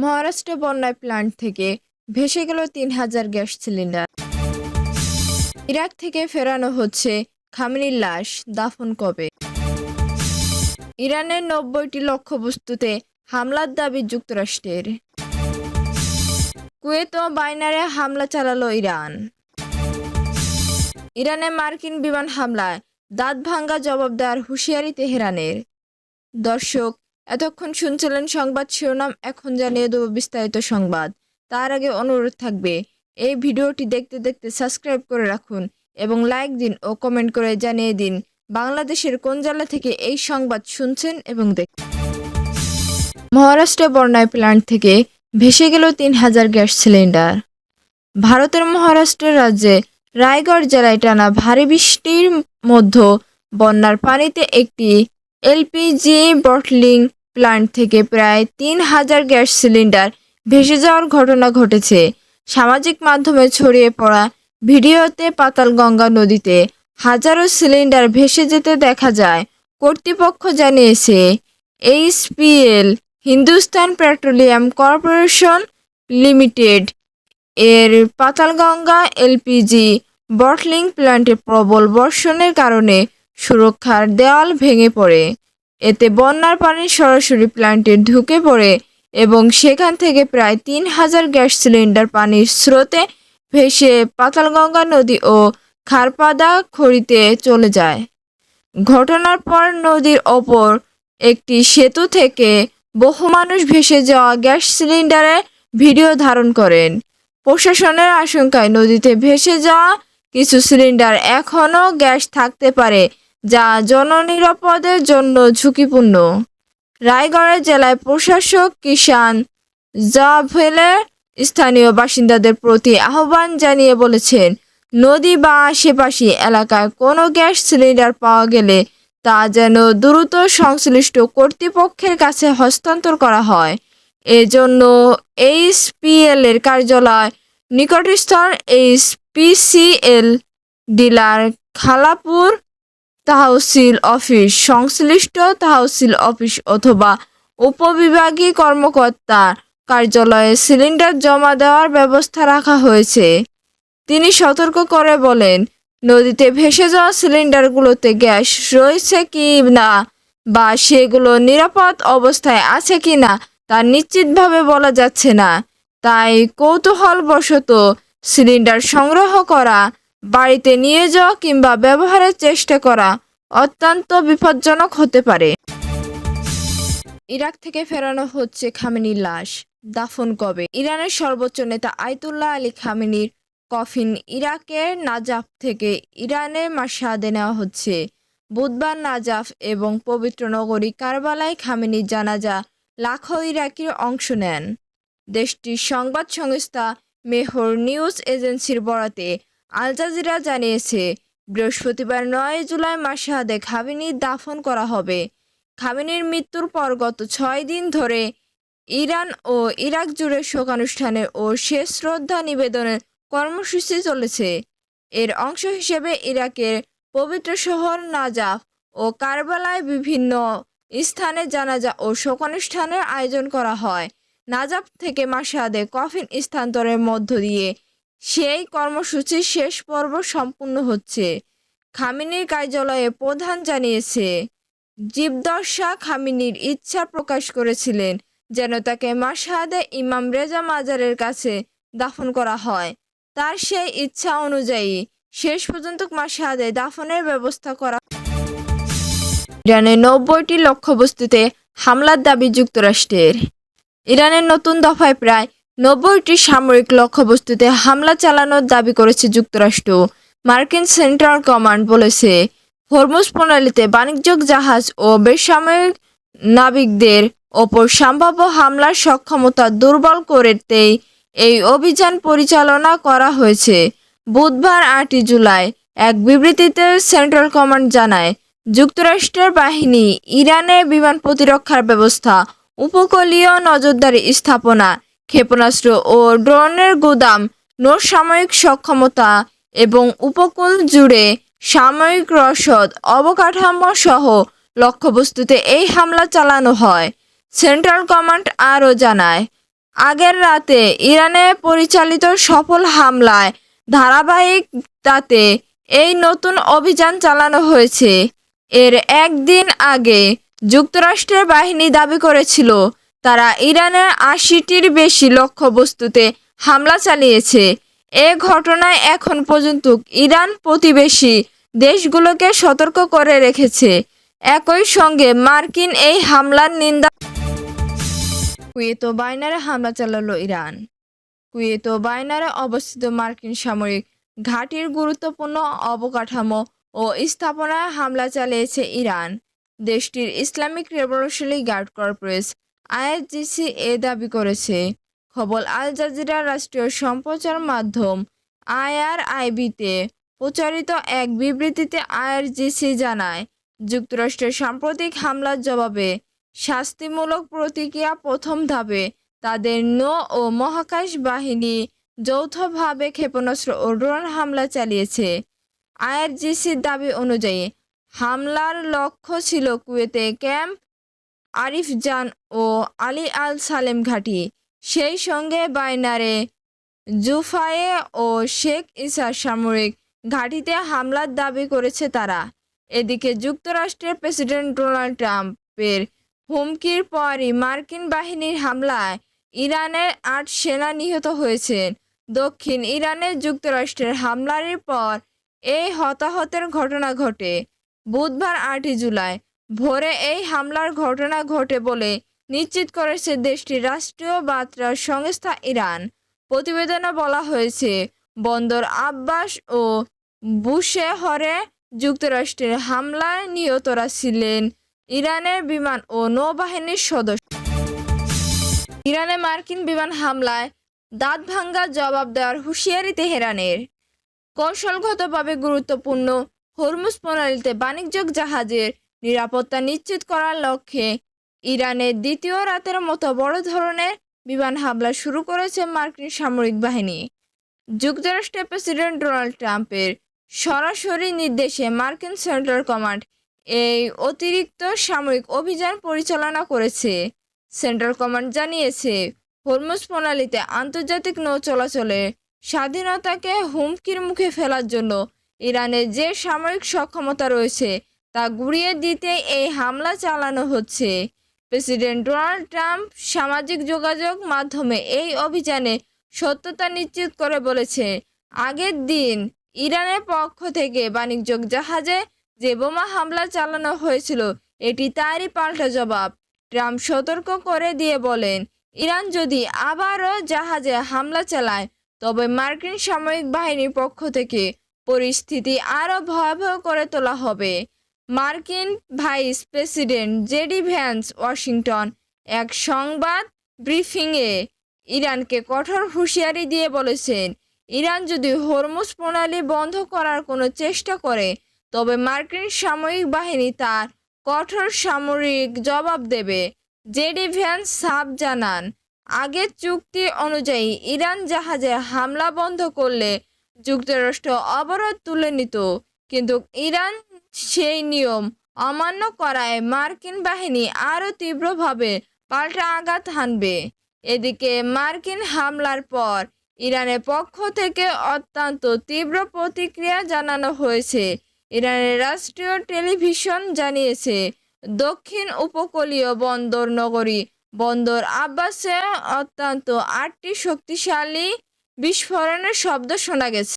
মহারাষ্ট্রে বন্যায় প্ল্যান্ট থেকে ভেসে গেল ৩,০০০ গ্যাস সিলিন্ডার। ইরাক থেকে ফেরানো হচ্ছে খামেনির লাশ, দাফন কবে? ইরানের ৯০টি লক্ষ্যবস্তুতে হামলার দাবি যুক্তরাষ্ট্রের। কুয়েত ও বায়নারে হামলা চালালো ইরান। ইরানে মার্কিন বিমান হামলায় দাঁত ভাঙ্গা জবাব দেওয়ার হুঁশিয়ারি তেহরানের। দর্শক, এতক্ষণ শুনছিলেন সংবাদ শিরোনাম, এখন জানিয়ে দেব বিস্তারিত সংবাদ। তার আগে অনুরোধ থাকবে, এই ভিডিওটি দেখতে দেখতে সাবস্ক্রাইব করে রাখুন এবং লাইক দিন ও কমেন্ট করে জানিয়ে দিন বাংলাদেশের কোন জেলা থেকে এই সংবাদ শুনছেন এবং দেখছেন। মহারাষ্ট্রে বন্যায় প্ল্যান্ট থেকে ভেসে গেল ৩,০০০ গ্যাস সিলিন্ডার। ভারতের মহারাষ্ট্র রাজ্যে রায়গড় জেলায় টানা ভারী বৃষ্টির মধ্যে বন্যার পানিতে একটি এলপিজি বটলিং প্ল্যান্ট থেকে প্রায় ৩,০০০ গ্যাস সিলিন্ডার ভেসে যাওয়ার ঘটনা ঘটেছে। সামাজিক মাধ্যমে ছড়িয়ে পড়া ভিডিওতে পাতালগঙ্গা নদীতে হাজারো সিলিন্ডার ভেসে যেতে দেখা যায়। কর্তৃপক্ষ জানিয়েছে, HPL Hindustan petroleum corporation limited এর পাতালগঙ্গা এলপিজি বটলিং প্ল্যান্টে প্রবল বর্ষণের কারণে সুরক্ষার দেওয়াল ভেঙে পড়ে। এতে বন্যার পানি সরাসরি প্ল্যান্টে ঢুকে পড়ে এবং সেখান থেকে প্রায় ৩,০০০ গ্যাস সিলিন্ডার পানির স্রোতে ভেসে পাতালগঙ্গা নদী ও খারপাদা খড়িতে চলে যায়। ঘটনার পর নদীর ওপর একটি সেতু থেকে বহু মানুষ ভেসে যাওয়া গ্যাস সিলিন্ডারের ভিডিও ধারণ করেন। প্রশাসনের আশঙ্কায় নদীতে ভেসে যাওয়া কিছু সিলিন্ডার এখনও গ্যাস থাকতে পারে, যা জননিরাপদের জন্য ঝুঁকিপূর্ণ। রায়গড় জেলায় প্রশাসক কিষান জাভেলে স্থানীয় বাসিন্দাদের প্রতি আহ্বান জানিয়ে বলেছেন, নদী বা আশেপাশে এলাকায় কোনো গ্যাস সিলিন্ডার পাওয়া গেলে তা যেন দ্রুত সংশ্লিষ্ট কর্তৃপক্ষের কাছে হস্তান্তর করা হয়। এজন্য এইচপিএল এর কার্যালয় নিকটস্থ এইচপিসিএল ডিলার খালাপুর তহসিল অফিস, সংশ্লিষ্ট তহসিল অফিস অথবা উপবিভাগীয় কর্মকর্তার কার্যালয়ে সিলিন্ডার জমা দেওয়ার ব্যবস্থা রাখা হয়েছে। তিনি সতর্ক করে বলেন, নদীতে ভেসে যাওয়া সিলিন্ডারগুলোতে গ্যাস রয়েছে কি না বা সেগুলো নিরাপদ অবস্থায় আছে কি না তা নিশ্চিতভাবে বলা যাচ্ছে না। তাই কৌতূহলবশত সিলিন্ডার সংগ্রহ করা, বাড়িতে নিয়ে যাওয়া কিংবা ব্যবহারের চেষ্টা করা অত্যন্ত বিপজ্জনক হতে পারে। ইরাক থেকে ফেরানো হচ্ছে খামেনির লাশ, দাফন কবে? ইরানের সর্বোচ্চ নেতা আয়াতুল্লাহ আলী খামেনির কফিন ইরাকের নাজাফ থেকে ইরানের মাশহাদে নেওয়া হচ্ছে। বুধবার নাজাফ এবং পবিত্র নগরী কারবালায় খামেনির জানাজা লাখো ইরাকির অংশ নেন। দেশটির সংবাদ সংস্থা মেহর নিউজ এজেন্সির বরাতে আল জাজিরা জানিয়েছে, বৃহস্পতিবার ৯ জুলাই মাশহাদে খামেনির দাফন করা হবে। খামেনির মৃত্যুর পর গত ৬ দিন ধরে ইরান ও ইরাক জুড়ে শোকানুষ্ঠানের ও শেষ শ্রদ্ধা নিবেদনের কর্মসূচি চলেছে। এর অংশ হিসেবে ইরাকের পবিত্র শহর নাজাফ ও কারবালায় বিভিন্ন স্থানে জানাজা ও শোকানুষ্ঠানের আয়োজন করা হয়। নাজাফ থেকে মাশহাদে কফিন স্থানান্তরের মধ্য দিয়ে সেই কর্মসূচির শেষ পর্ব সম্পূর্ণ হচ্ছে। খামেনির কার্যালয়ে প্রধান জানিয়েছে, জীবদ্দশা খামেনির ইচ্ছা প্রকাশ করেছিলেন যেন তাকে মাশহাদে ইমাম রেজা মাজারের কাছে দাফন করা হয়। তার সেই ইচ্ছা অনুযায়ী শেষ পর্যন্ত মাশহাদে দাফনের ব্যবস্থা করা। ইরানের ৯০টি লক্ষ্যবস্তুতে হামলার দাবি যুক্তরাষ্ট্রের। ইরানের নতুন দফায় প্রায় ৯০টি সামরিক লক্ষ্যবস্তুতে হামলা চালানোর দাবি করেছে যুক্তরাষ্ট্র। মার্কিন সেন্ট্রাল কমান্ড বলেছে, হরমুজ প্রণালীতে বাণিজ্যিক জাহাজ ও বেসামরিক নাবিকদের ওপর সম্ভাব্য হামলার সক্ষমতা দুর্বল করতেই এই অভিযান পরিচালনা করা হয়েছে। বুধবার ৮ জুলাই এক বিবৃতিতে সেন্ট্রাল কমান্ড জানায়, যুক্তরাষ্ট্রের বাহিনী ইরানের বিমান প্রতিরক্ষার ব্যবস্থা, উপকূলীয় নজরদারি স্থাপনা, ক্ষেপণাস্ত্র ও ড্রোনের গুদাম, নৌসামরিক সক্ষমতা এবং উপকূল জুড়ে সামরিক রসদ অবকাঠামো সহ লক্ষ্যবস্তুতে এই হামলা চালানো হয়। সেন্ট্রাল কমান্ড আরও জানায়, আগের রাতে ইরানে পরিচালিত সফল হামলায় ধারাবাহিকতাতে এই নতুন অভিযান চালানো হয়েছে। এর একদিন আগে যুক্তরাষ্ট্রের বাহিনী দাবি করেছিল তারা ইরানের ৮০টির বেশি লক্ষ্যবস্তুতে হামলা চালিয়েছে। এ ঘটনায় এখন পর্যন্ত ইরান প্রতিবেশী দেশগুলোকে সতর্ক করে রেখেছে। একই সঙ্গে মার্কিন এই হামলার নিন্দা। কুয়েত ও বায়নারে হামলা চালালো ইরান। কুয়েত ও বায়নারে অবস্থিত মার্কিন সামরিক ঘাঁটির গুরুত্বপূর্ণ অবকাঠামো ও স্থাপনায় হামলা চালিয়েছে ইরান। দেশটির Islamic revolutionary guard corps IRGC দাবি করেছে। খবর আল জাজিরা রাষ্ট্রীয় সম্প্রচার মাধ্যম আইআরআইবিতে প্রচারিত এক বিবৃতিতে আইআরজিসি জানায়, যুক্তরাষ্ট্রের সাম্প্রতিক হামলার জবাবে শাস্তিমূলক প্রতিক্রিয়া প্রথম ধাপে তাদের নৌ ও মহাকাশ বাহিনী যৌথভাবে ক্ষেপণাস্ত্র ও ড্রোন হামলা চালিয়েছে। আইআরজিসির দাবি অনুযায়ী হামলার লক্ষ্য ছিল কুয়েতে ক্যাম্প আরিফজান ও আলী আল সালেম ঘাঁটি, সেই সঙ্গে বায়নারে, জুফায়ে ও শেখ ইসা সামরিক ঘাঁটিতে হামলার দাবি করেছে তারা। এদিকে যুক্তরাষ্ট্রের প্রেসিডেন্ট ডোনাল্ড ট্রাম্পের হুমকির পরই মার্কিন বাহিনীর হামলায় ইরানের ৮ সেনা নিহত হয়েছেন। দক্ষিণ ইরানে যুক্তরাষ্ট্রের হামলার পর এই হতাহতের ঘটনা ঘটে। বুধবার ৮ই জুলাই ভোরে এই হামলার ঘটনা ঘটে বলে নিশ্চিত করেছে দেশটির রাষ্ট্রীয় বার্তা সংস্থা ইরান। প্রতিবেদনে বলা হয়েছে, বন্দর আব্বাস ও বুশেহরে যুক্তরাষ্ট্রের হামলায় নিহতরা ছিলেন ইরানের বিমান ও নৌবাহিনীর সদস্য। ইরানে মার্কিন বিমান হামলায় দাঁতভাঙ্গা জবাব দেওয়ার হুঁশিয়ারি তেহরানের। কৌশলগতভাবে গুরুত্বপূর্ণ হরমুজ প্রণালীতে বাণিজ্যিক জাহাজের নিরাপত্তা নিশ্চিত করার লক্ষ্যে ইরানের দ্বিতীয় রাতের মতো বড় ধরনের বিমান হামলা শুরু করেছে মার্কিন সামরিক বাহিনী। যুক্তরাষ্ট্রের প্রেসিডেন্ট ডোনাল্ড ট্রাম্পের সরাসরি নির্দেশে মার্কিন সেন্ট্রাল কমান্ড এই অতিরিক্ত সামরিক অভিযান পরিচালনা করেছে। সেন্ট্রাল কমান্ড জানিয়েছে, হরমুজ প্রণালীতে আন্তর্জাতিক নৌ চলাচলের স্বাধীনতাকে হুমকির মুখে ফেলার জন্য ইরানের যে সামরিক সক্ষমতা রয়েছে তা গুঁড়িয়ে দিতে এই হামলা চালানো হচ্ছে। প্রেসিডেন্ট ডোনাল্ড ট্রাম্প সামাজিক যোগাযোগ মাধ্যমে এই অভিযানে সত্যতা নিশ্চিত করে বলেছে, আগের দিন ইরানের পক্ষ থেকে বাণিজ্যিক জাহাজে যে বোমা হামলা চালানো হয়েছিল এটি তারই পাল্টা জবাব। ট্রাম্প সতর্ক করে দিয়ে বলেন, ইরান যদি আবারও জাহাজে হামলা চালায় তবে মার্কিন সামরিক বাহিনীর পক্ষ থেকে পরিস্থিতি আরও ভয়াবহ করে তোলা হবে। মার্কিন vice president JD Vance Washington এক সংবাদ ব্রিফিংয়ে ইরানকে কঠোর হুঁশিয়ারি দিয়ে বলেছেন, ইরান যদি হরমুজ প্রণালী বন্ধ করার কোনো চেষ্টা করে তবে মার্কিন সামরিক বাহিনী তার কঠোর সামরিক জবাব দেবে। জেডি ভ্যান্স সাফ জানান, আগের চুক্তি অনুযায়ী ইরান জাহাজে হামলা বন্ধ করলে যুক্তরাষ্ট্র অবরোধ তুলে নিত, কিন্তু ইরান সেই নিয়ম অমান্য করায় মার্কিন বাহিনী আরও তীব্রভাবে পাল্টা আঘাত হানবে। এদিকে মার্কিন হামলার পর ইরানের পক্ষ থেকে অত্যন্ত তীব্র প্রতিক্রিয়া জানানো হয়েছে। ইরানের রাষ্ট্রীয় টেলিভিশন জানিয়েছে, দক্ষিণ উপকূলীয় বন্দর নগরী বন্দর আব্বাসে অত্যন্ত 8টি শক্তিশালী বিস্ফোরণের শব্দ শোনা গেছে।